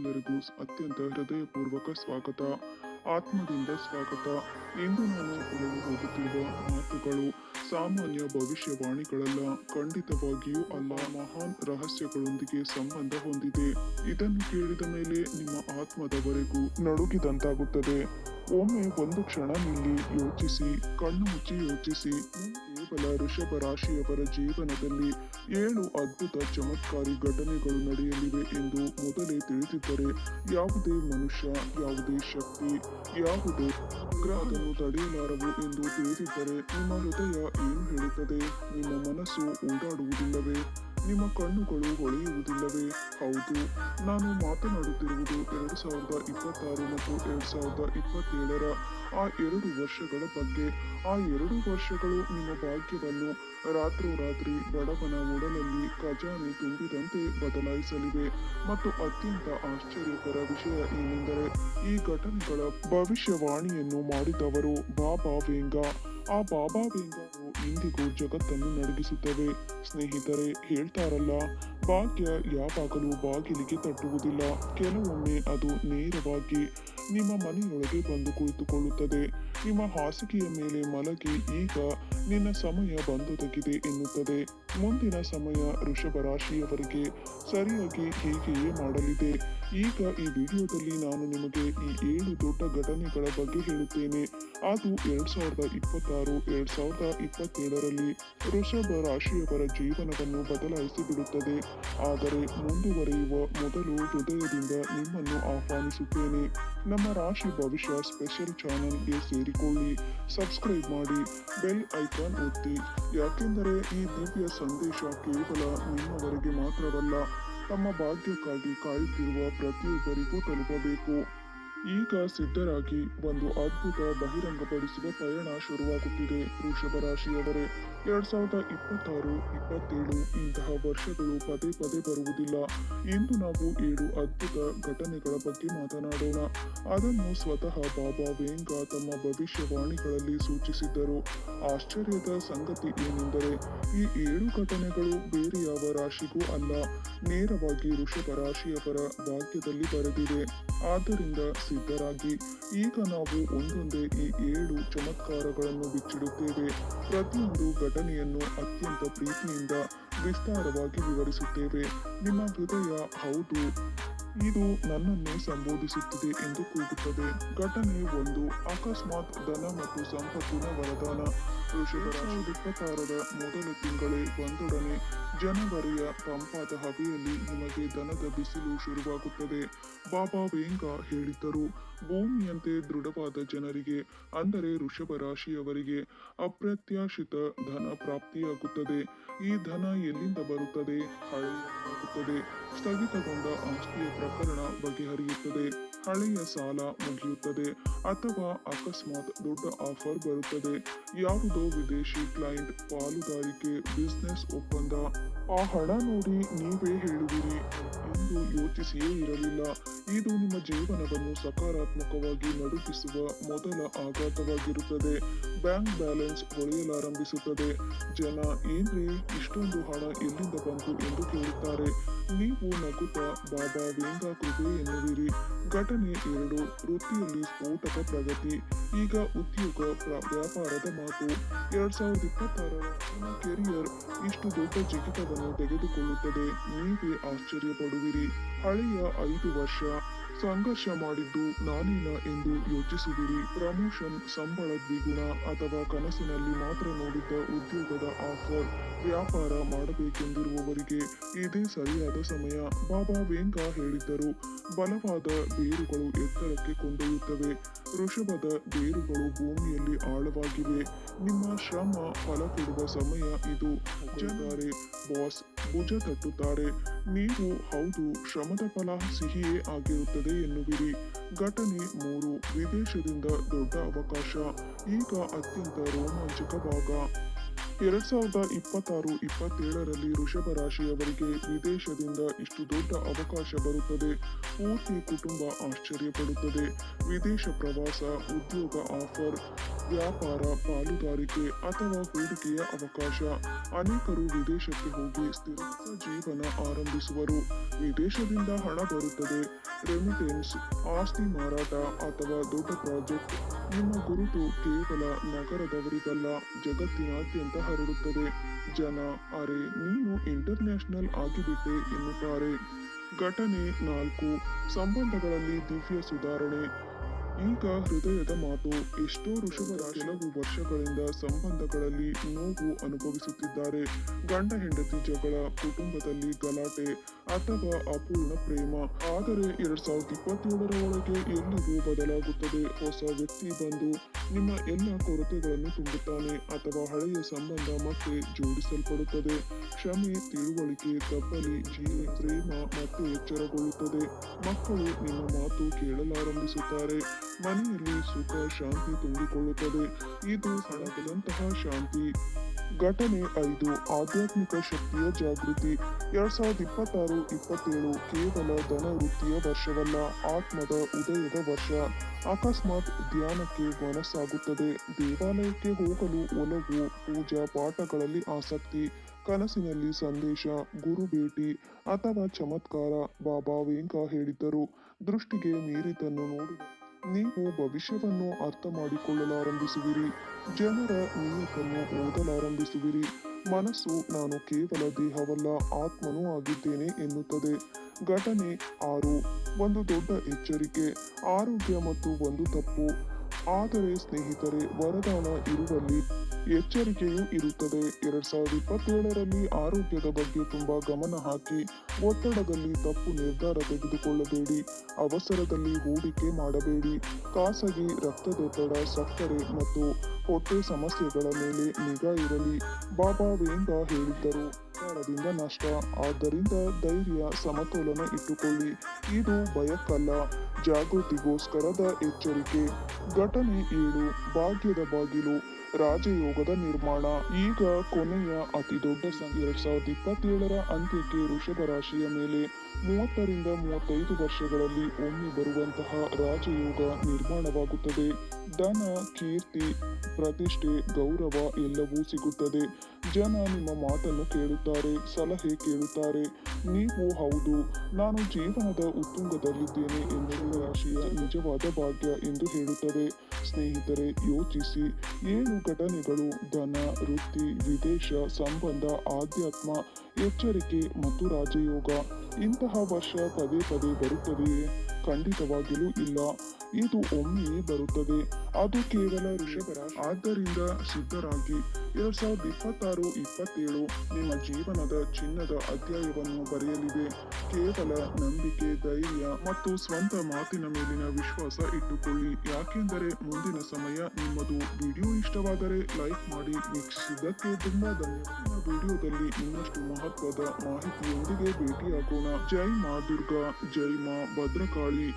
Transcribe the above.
ನಿಮ್ಮೆಲ್ಲರಿಗೂ ಅತ್ಯಂತ ಹೃದಯಪೂರ್ವಕ ಸ್ವಾಗತ. ಆತ್ಮದಿಂದ ಸ್ವಾಗತ. ಇಂದು ನಾನು ಹೇಳಿ ಹೋಗುತ್ತಿರುವ ಮಾತುಗಳು ಸಾಮಾನ್ಯ ಭವಿಷ್ಯವಾಣಿಗಳಲ್ಲ, ಖಂಡಿತವಾಗಿಯೂ ಅಲ್ಲ, ಮಹಾನ್ ರಹಸ್ಯಗಳೊಂದಿಗೆ ಸಂಬಂಧ ಹೊಂದಿದೆ. ಇದನ್ನು ಕೇಳಿದ ಮೇಲೆ ನಿಮ್ಮ ಆತ್ಮದವರೆಗೂ ನಡುಗಿದಂತಾಗುತ್ತದೆ. ಒಮ್ಮೆ ಒಂದು ಕ್ಷಣ ನಿಲ್ಲಿ, ಯೋಚಿಸಿ, ಕಣ್ಣು ಮುಚ್ಚಿ ಯೋಚಿಸಿ. ಕೇವಲ ವೃಷಭ ರಾಶಿಯವರ ಜೀವನದಲ್ಲಿ 7 ಅದ್ಭುತ ಚಮತ್ಕಾರಿ ಘಟನೆಗಳು ನಡೆಯಲಿವೆ ಎಂದು ಮೊದಲೇ ತಿಳಿದಿದ್ದರೆ, ಯಾವುದೇ ಮನುಷ್ಯ, ಯಾವುದೇ ಶಕ್ತಿ, ಯಾವುದೇ ಗ್ರಹವನ್ನು ತಡೆಯಲಾರವು ಎಂದು ತಿಳಿದಿದ್ದರೆ, ನಿಮ್ಮ ಹೃದಯ ಏನು ಹೇಳುತ್ತದೆ? ನಿಮ್ಮ ಮನಸ್ಸು ಓಡಾಡುವುದಿಲ್ಲವೇ? ನಿಮ್ಮ ಕಣ್ಣುಗಳು ಹೊಳೆಯುವುದಿಲ್ಲವೇ? ಹೌದು, ನಾನು ಮಾತನಾಡುತ್ತಿರುವುದು 2026 ಮತ್ತು 2027ರ ಆ 2 ವರ್ಷಗಳ ಬಗ್ಗೆ. ಆ 2 ವರ್ಷಗಳು ನಿಮ್ಮ ಭಾಗ್ಯವನ್ನು ರಾತ್ರೋರಾತ್ರಿ ಬಡವನ ಒಡಲಲ್ಲಿ ಖಜಾನೆ ತುಂಬಿದಂತೆ ಬದಲಾಯಿಸಲಿವೆ. ಮತ್ತು ಅತ್ಯಂತ ಆಶ್ಚರ್ಯಕರ ವಿಷಯ ಏನೆಂದರೆ, ಈ ಘಟನೆಗಳ ಭವಿಷ್ಯವಾಣಿಯನ್ನು ಮಾಡಿದವರು ಬಾಬಾ ವೇಂಗಾ. ಆ ಬಾಬಾ ವೇಂಗಾವು ಇಂದಿಗೂ ಜಗತ್ತನ್ನು ನಡಗಿಸುತ್ತವೆ. ಸ್ನೇಹಿತರೆ, ಹೇಳ್ತಾರಲ್ಲ, ಭಾಗ್ಯ ಯಾವಾಗಲೂ ಬಾಗಿಲಿಗೆ ತಟ್ಟುವುದಿಲ್ಲ. ಕೆಲವೊಮ್ಮೆ ಅದು ನೇರವಾಗಿ ನಿಮ್ಮ ಮನೆಯೊಳಗೆ ಬಂದು ಕುಳಿತುಕೊಳ್ಳುತ್ತದೆ. ನಿಮ್ಮ ಹಾಸಿಗೆಯ ಮೇಲೆ ಮಲಗಿ, ಈಗ ನಿನ್ನ ಸಮಯ ಬಂದೊದಗಿದೆ ಎನ್ನುತ್ತದೆ. ಮುಂದಿನ ಸಮಯ ವೃಷಭ ರಾಶಿಯವರಿಗೆ ಸರಿಯಾಗಿ ಹೀಗೆಯೇ ಮಾಡಲಿದೆ. ಈಗ ಈ ವಿಡಿಯೋದಲ್ಲಿ ನಾನು ನಿಮಗೆ ಈ 7 ದೊಡ್ಡ ಘಟನೆಗಳ ಬಗ್ಗೆ ಹೇಳುತ್ತೇನೆ. ಅದು 2026, 2027ರಲ್ಲಿ ವೃಷಭ ರಾಶಿಯವರ ಜೀವನವನ್ನು ಬದಲಾಯಿಸಿ ಬಿಡುತ್ತದೆ. ಆದರೆ ಮುಂದುವರಿಯುವ ಮೊದಲು ಹೃದಯದಿಂದ ನಿಮ್ಮನ್ನು ಆಹ್ವಾನಿಸುತ್ತೇನೆ. ನಮ್ಮ ರಾಶಿ ಭವಿಷ್ಯ ಸ್ಪೆಷಲ್ ಚಾನೆಲ್ಗೆ ಸೇರಿಕೊಳ್ಳಿ, ಸಬ್ಸ್ಕ್ರೈಬ್ ಮಾಡಿ, ಬೆಲ್ ಐಕಾನ್ ಒತ್ತಿ. ಯಾಕೆಂದರೆ ಈ ದಿವ್ಯ ಸಂದೇಶ ಕೇವಲ ನಿಮ್ಮವರೆಗೆ ಮಾತ್ರವಲ್ಲ, ತಮ್ಮ ಭಾಗ್ಯಕ್ಕಾಗಿ ಕಾಯುತ್ತಿರುವ ಪ್ರತಿಯೊಬ್ಬರಿಗೂ ತಲುಪಬೇಕು. ಈಗ ಸಿದ್ಧರಾಗಿ, ಒಂದು ಅದ್ಭುತ ಬಹಿರಂಗಪಡಿಸುವ ಪಯಣ ಶುರುವಾಗುತ್ತಿದೆ. ವೃಷಭ ರಾಶಿಯವರೇ, 2026, 27 ಇಂತಹ ವರ್ಷಗಳು ಪದೇ ಪದೇ ಬರುವುದಿಲ್ಲ. ಇಂದು ನಾವು 7 ಅದ್ಭುತ ಘಟನೆಗಳ ಬಗ್ಗೆ ಮಾತನಾಡೋಣ. ಅದನ್ನು ಸ್ವತಃ ಬಾಬಾ ವೇಂಗಾ ತಮ್ಮ ಭವಿಷ್ಯವಾಣಿಗಳಲ್ಲಿ ಸೂಚಿಸಿದ್ದರು. ಆಶ್ಚರ್ಯದ ಸಂಗತಿ ಏನೆಂದರೆ, ಈ 7 ಘಟನೆಗಳು ಬೇರೆ ಯಾವ ರಾಶಿಗೂ ಅಲ್ಲ, ನೇರವಾಗಿ ವೃಷಭ ರಾಶಿಯವರ ಭಾಗ್ಯದಲ್ಲಿ ಬರೆದಿದೆ. ಆದ್ದರಿಂದ ಸಿದ್ಧರಾಗಿ, ಈಗ ನಾವು ಒಂದೊಂದೇ ಈ 7 ಚಮತ್ಕಾರಗಳನ್ನು ಬಿಚ್ಚಿಡುತ್ತೇವೆ. ಪ್ರತಿಯೊಂದು ಘಟನೆಯನ್ನು ಅತ್ಯಂತ ಪ್ರೀತಿಯಿಂದ ವಿಸ್ತಾರವಾಗಿ ವಿವರಿಸುತ್ತೇವೆ. ನಿಮ್ಮ ಹೃದಯ ಹೌದು, ಇದು ನನ್ನನ್ನೇ ಸಂಬೋಧಿಸುತ್ತಿದೆ ಎಂದು ಕೂಗುತ್ತದೆ. ಘಟನೆ 1, ಅಕಸ್ಮಾತ್ ಧನ ಮತ್ತು ಸಂಪತ್ತಿನ ವರದಾನ. ವೃಷಭ 2026ರ ಮೊದಲ ತಿಂಗಳೇ ಬಂದೊಡನೆ ಜನವರಿಯ ತಂಪಾದ ಹವೆಯಲ್ಲಿ ನಿಮಗೆ ಧನದ ಬಿಸಿಲು ಶುರುವಾಗುತ್ತದೆ. ಬಾಬಾ ವೇಂಗಾ ಹೇಳಿದ್ದರು, ಭೂಮಿಯಂತೆ ದೃಢವಾದ ಜನರಿಗೆ, ಅಂದರೆ ವೃಷಭ ರಾಶಿಯವರಿಗೆ ಅಪ್ರತ್ಯಾಶಿತ ಧನ ಪ್ರಾಪ್ತಿಯಾಗುತ್ತದೆ. ಈ ಧನ ಎಲ್ಲಿಂದ ಬರುತ್ತದೆ? ಹಳೆಯಾಗುತ್ತದೆ. ಸ್ಥಗಿತಗೊಂಡ ಆಸ್ತಿಯ ಪ್ರಕರಣ ಬಗೆಹರಿಯುತ್ತದೆ, ಹಳೆಯ ಸಾಲ ಮುಗಿಯುತ್ತದೆ, ಅಥವಾ ಅಕಸ್ಮಾತ್ ದೊಡ್ಡ ಆಫರ್ ಬರುತ್ತದೆ. ಯಾವುದೋ ವಿದೇಶಿ ಕ್ಲೈಂಟ್, ಪಾಲುದಾರಿಕೆ, ಬಿಸ್ನೆಸ್ ಒಪ್ಪಂದ. ಆ ಹಣ ನೋಡಿ ನೀವೇ ಹೇಳುವಿರಿ, ಎಂದು ಯೋಚಿಸಿಯೇ ಇರಲಿಲ್ಲ. ಇದು ನಿಮ್ಮ ಜೀವನವನ್ನು ಸಕಾರಾತ್ಮಕವಾಗಿ ನಡುಗಿಸುವ ಮೊದಲ ಆಘಾತವಾಗಿರುತ್ತದೆ. Bank balance ಹೊಳೆಯಲಾರಂಭಿಸುತ್ತದೆ. ಜನ, ಏನ್ರಿ ಇಷ್ಟೊಂದು ಹಣ ಎಲ್ಲಿಂದ ಬಂತು ಎಂದು ಕೇಳುತ್ತಾರೆ. ನೀವು ನಗುತ್ತಾ ಬಾಬಾ ವೇಂಗಾ ಕೃಪೆ ಎನ್ನುವಿರಿ. ಘಟನೆ 2, ವೃತ್ತಿಯಲ್ಲಿ ಸ್ಫೋಟಕ ಪ್ರಗತಿ. ಈಗ ಉದ್ಯೋಗ, ವ್ಯಾಪಾರದ ಮಾತು. 2026ರ ನಿಮ್ಮ ಕೆರಿಯರ್ ಇಷ್ಟು ದೊಡ್ಡ ಜಿಗಿತವನ್ನು ತೆಗೆದುಕೊಳ್ಳುತ್ತದೆ. ನೀವೇ ಆಶ್ಚರ್ಯ ಪಡುವಿರಿ. ಹಳೆಯ 5 ವರ್ಷ ಸಂಘರ್ಷ ಮಾಡಿದ್ದು ನಾನೇನಾ ಎಂದು ಯೋಚಿಸುವಿರಿ. ಪ್ರಮೋಷನ್, ಸಂಬಳ ದ್ವಿಗುಣ, ಅಥವಾ ಕನಸಿನಲ್ಲಿ ಮಾತ್ರ ನೋಡಿದ್ದ ಉದ್ಯೋಗದ ಆಫರ್. ವ್ಯಾಪಾರ ಮಾಡಬೇಕೆಂದಿರುವವರಿಗೆ ಇದೇ ಸರಿಯಾದ ಸಮಯ. ಬಾಬಾ ವೇಂಗಾ ಹೇಳಿದ್ದರು, ಬಲವಾದ ಬೇರುಗಳು ಎತ್ತರಕ್ಕೆ ಕೊಂಡೊಯ್ಯುತ್ತವೆ. ವೃಷಭದ ಬೇರುಗಳು ಭೂಮಿಯಲ್ಲಿ ಆಳವಾಗಿವೆ. ನಿಮ್ಮ ಶ್ರಮ ಫಲ ಕೊಡುವ ಸಮಯ ಇದು. ಜನರೇ, ಬಾಸ್ ಭುಜ ತಟ್ಟುತ್ತಾರೆ. ನೀವು ಹೌದು, ಶ್ರಮದ ಫಲ ಸಿಹಿಯೇ ಆಗಿರುತ್ತದೆ ಎನ್ನುವಿರಿ. ಘಟನೆ 3, ವಿದೇಶದಿಂದ ದೊಡ್ಡ ಅವಕಾಶ. ಈಗ ಅತ್ಯಂತ ರೋಮಾಂಚಕ ಭಾಗ. 2026-27ರಲ್ಲಿ ವೃಷಭ ರಾಶಿಯವರಿಗೆ ವಿದೇಶದಿಂದ ಇಷ್ಟು ದೊಡ್ಡ ಅವಕಾಶ ಬರುತ್ತದೆ. ಪೂರ್ತಿ ಕುಟುಂಬ ಆಶ್ಚರ್ಯಪಡುತ್ತದೆ. ವಿದೇಶ ಪ್ರವಾಸ, ಉದ್ಯೋಗ ಆಫರ್, ವ್ಯಾಪಾರ ಪಾಲುದಾರಿಕೆ ಅಥವಾ ಹೂಡಿಕೆಯ ಅವಕಾಶ. ಅನೇಕರು ವಿದೇಶಕ್ಕೆ ಹೋಗಿ ಸ್ಥಿರ ಜೀವನ ಆರಂಭಿಸುವರು. ವಿದೇಶದಿಂದ ಹಣ ಬರುತ್ತದೆ. ರೆಮಿಟೆನ್ಸ್, ಆಸ್ತಿ ಮಾರಾಟ ಅಥವಾ ದೊಡ್ಡ ಪ್ರಾಜೆಕ್ಟ್. ನಿಮ್ಮ ಗುರುತು ಕೇವಲ ನಗರದವರಿಗಲ್ಲ, ಜಗತ್ತಿನಾದ್ಯಂತ ಹರಡುತ್ತದೆ. ಜನ ಅರೆ ನೀನು ಇಂಟರ್ನ್ಯಾಷನಲ್ ಆಗಿಬಿಟ್ಟೆ ಎನ್ನುತ್ತಾರೆ. ಘಟನೆ 4, ಸಂಬಂಧಗಳಲ್ಲಿ ದಿವ್ಯ ಸುಧಾರಣೆ. ಈಗ ಹೃದಯದ ಮಾತು. ಎಷ್ಟೋ ವೃಷಭರ ಕೆಲವು ವರ್ಷಗಳಿಂದ ಸಂಬಂಧಗಳಲ್ಲಿ ನೋವು ಅನುಭವಿಸುತ್ತಿದ್ದಾರೆ. ಗಂಡ ಹೆಂಡತಿ ಜಗಳ, ಕುಟುಂಬದಲ್ಲಿ ಗಲಾಟೆ ಅಥವಾ ಅಪೂರ್ಣ ಪ್ರೇಮ. ಆದರೆ 2027ರ ಒಳಗೆ ಎಲ್ಲವೂ ಬದಲಾಗುತ್ತದೆ. ಹೊಸ ವ್ಯಕ್ತಿ ಬಂದು ನಿಮ್ಮ ಎಲ್ಲ ಕೊರತೆಗಳನ್ನು ತುಂಬುತ್ತಾನೆ ಅಥವಾ ಹಳೆಯ ಸಂಬಂಧ ಮತ್ತೆ ಜೋಡಿಸಲ್ಪಡುತ್ತದೆ. ಕ್ಷಮೆ, ತಿಳುವಳಿಕೆ, ತಪ್ಪಲಿ, ಪ್ರೇಮ ಮತ್ತೆ ಎಚ್ಚರಗೊಳ್ಳುತ್ತದೆ. ಮಕ್ಕಳು ನಿಮ್ಮ ಮಾತು ಕೇಳಲಾರಂಭಿಸುತ್ತಾರೆ. ಮನೆಯಲ್ಲಿ ಸುಖ ಶಾಂತಿ ತುಂಬಿಕೊಳ್ಳುತ್ತದೆ. ಇದು ಹಣದಂತಹ ಶಾಂತಿ. ಘಟನೆ 5, ಆಧ್ಯಾತ್ಮಿಕ ಶಕ್ತಿಯ ಜಾಗೃತಿ. 2026-27 ಕೇವಲ ಧನ ವೃತ್ತಿಯ ವರ್ಷವಲ್ಲ, ಆತ್ಮದ ಉದಯದ ವರ್ಷ. ಅಕಸ್ಮಾತ್ ಧ್ಯಾನಕ್ಕೆ ಮನಸ್ಸಾಗುತ್ತದೆ, ದೇವಾಲಯಕ್ಕೆ ಹೋಗಲು ಒಲವು, ಪೂಜಾ ಪಾಠಗಳಲ್ಲಿ ಆಸಕ್ತಿ, ಕನಸಿನಲ್ಲಿ ಸಂದೇಶ, ಗುರು ಭೇಟಿ ಅಥವಾ ಚಮತ್ಕಾರ. ಬಾಬಾ ವೇಂಗ ಹೇಳಿದ್ದರು, ದೃಷ್ಟಿಗೆ ಮೀರಿದ್ದನ್ನು ನೋಡುವ ನೀವು ಭವಿಷ್ಯವನ್ನು ಅರ್ಥ ಮಾಡಿಕೊಳ್ಳಲಾರಂಭಿಸುವಿರಿ. ಜನರ ನಿಯತನ್ನು ಓದಲಾರಂಭಿಸುವಿರಿ. ಮನಸ್ಸು ನಾನು ಕೇವಲ ದೇಹವಲ್ಲ, ಆತ್ಮನೂ ಆಗಿದ್ದೇನೆ ಎನ್ನುತ್ತದೆ. ಘಟನೆ 6, ಒಂದು ದೊಡ್ಡ ಎಚ್ಚರಿಕೆ. ಆರೋಗ್ಯ ಮತ್ತು ಒಂದು ತಪ್ಪು. ಆದರೆ ಸ್ನೇಹಿತರೆ, ವರದಾನ ಇರುವಲ್ಲಿ ಎಚ್ಚರಿಕೆಯೂ ಇರುತ್ತದೆ. 2027ರಲ್ಲಿ ಆರೋಗ್ಯದ ಬಗ್ಗೆ ತುಂಬಾ ಗಮನ ಹಾಕಿ. ಒತ್ತಡದಲ್ಲಿ ತಪ್ಪು ನಿರ್ಧಾರ ತೆಗೆದುಕೊಳ್ಳಬೇಡಿ. ಅವಸರದಲ್ಲಿ ಹೂಡಿಕೆ ಮಾಡಬೇಡಿ. ಖಾಸಗಿ ರಕ್ತದೊತ್ತಡ, ಸಕ್ಕರೆ ಮತ್ತು ಹೊಟ್ಟೆ ಸಮಸ್ಯೆಗಳ ಮೇಲೆ ನಿಗಾ ಇರಲಿ. ಬಾಬಾ ವೇಂಗ ಹೇಳಿದ್ದರು, ಸರ್ಕಾರದಿಂದ ನಷ್ಟ. ಆದ್ದರಿಂದ ಧೈರ್ಯ, ಸಮತೋಲನ ಇಟ್ಟುಕೊಳ್ಳಿ. ಇದು ಭಯಕ್ಕಲ್ಲ, ಜಾಗೃತಿಗೋಸ್ಕರದ ಎಚ್ಚರಿಕೆ. ಘಟನೆ 7, ಭಾಗ್ಯದ ಬಾಗಿಲು. ರಾಜಯೋಗದ ನಿರ್ಮಾಣ. ಈಗ ಕೊನೆಯ ಅತಿ ದೊಡ್ಡ ಸಂಖ್ಯೆ. 2027ರ ಅಂತ್ಯಕ್ಕೆ ವೃಷಭ ರಾಶಿಯ ಮೇಲೆ 30-35 ವರ್ಷಗಳಲ್ಲಿ ಒಮ್ಮೆ ಬರುವಂತಹ ರಾಜಯೋಗ ನಿರ್ಮಾಣವಾಗುತ್ತದೆ. ಧನ, ಕೀರ್ತಿ, ಪ್ರತಿಷ್ಠೆ, ಗೌರವ ಎಲ್ಲವೂ ಸಿಗುತ್ತದೆ. ಜನ ನಿಮ್ಮ ಮಾತನ್ನು ಕೇಳುತ್ತಾರೆ, ಸಲಹೆ ಕೇಳುತ್ತಾರೆ. ನೀವು ಹೌದು, ನಾನು ಜೀವನದ ಉತ್ತುಂಗದಲ್ಲಿದ್ದೇನೆ ಎನ್ನುವ ರಾಶಿಯ ನಿಜವಾದ ಭಾಗ್ಯ ಎಂದು ಹೇಳುತ್ತದೆ. ಸ್ನೇಹಿತರೆ, ಯೋಚಿಸಿ. 7 ಘಟನೆಗಳು: ಧನ, ವೃತ್ತಿ, ವಿದೇಶ, ಸಂಬಂಧ, ಆಧ್ಯಾತ್ಮ, ಎಚ್ಚರಿಕೆ ಮತ್ತು ರಾಜಯೋಗ. ಇಂತಹ ವರ್ಷ ಪದೇ ಪದೇ ಬರುತ್ತದೆಯೇ? ಖಂಡಿತವಾಗಿಯೂ ಇಲ್ಲ. ಇದು ಒಮ್ಮೆಯೇ ಬರುತ್ತದೆ. ಅದು ಕೇವಲ ವೃಷಭ ರಾಶಿ. ಆದ್ದರಿಂದ ಸಿದ್ಧರಾಗಿ. 2026-27 ನಿಮ್ಮ ಜೀವನದ ಚಿನ್ನದ ಅಧ್ಯಾಯವನ್ನು ಬರೆಯಲಿವೆ. ಕೇವಲ ನಂಬಿಕೆ, ಧೈರ್ಯ ಮತ್ತು ಸ್ವಂತ ಮಾತಿನ ಮೇಲಿನ ವಿಶ್ವಾಸ ಇಟ್ಟುಕೊಳ್ಳಿ. ಯಾಕೆಂದರೆ ಮುಂದಿನ ಸಮಯ ನಿಮ್ಮದು. ವಿಡಿಯೋ ಇಷ್ಟವಾದರೆ ಲೈಕ್ ಮಾಡಿ. ವೀಕ್ಷಿಸಿದ್ದಕ್ಕೆ ತುಂಬಾ ಧನ್ಯವಾದ. ವಿಡಿಯೋದಲ್ಲಿ ಇನ್ನಷ್ಟು ಮಹತ್ವದ ಮಾಹಿತಿಯೊಂದಿಗೆ ಭೇಟಿಯಾಗೋಣ. ಜೈ ಮಾ ದುರ್ಗಾ, ಜೈ ಮಾ ಭದ್ರಕಾಳಿ.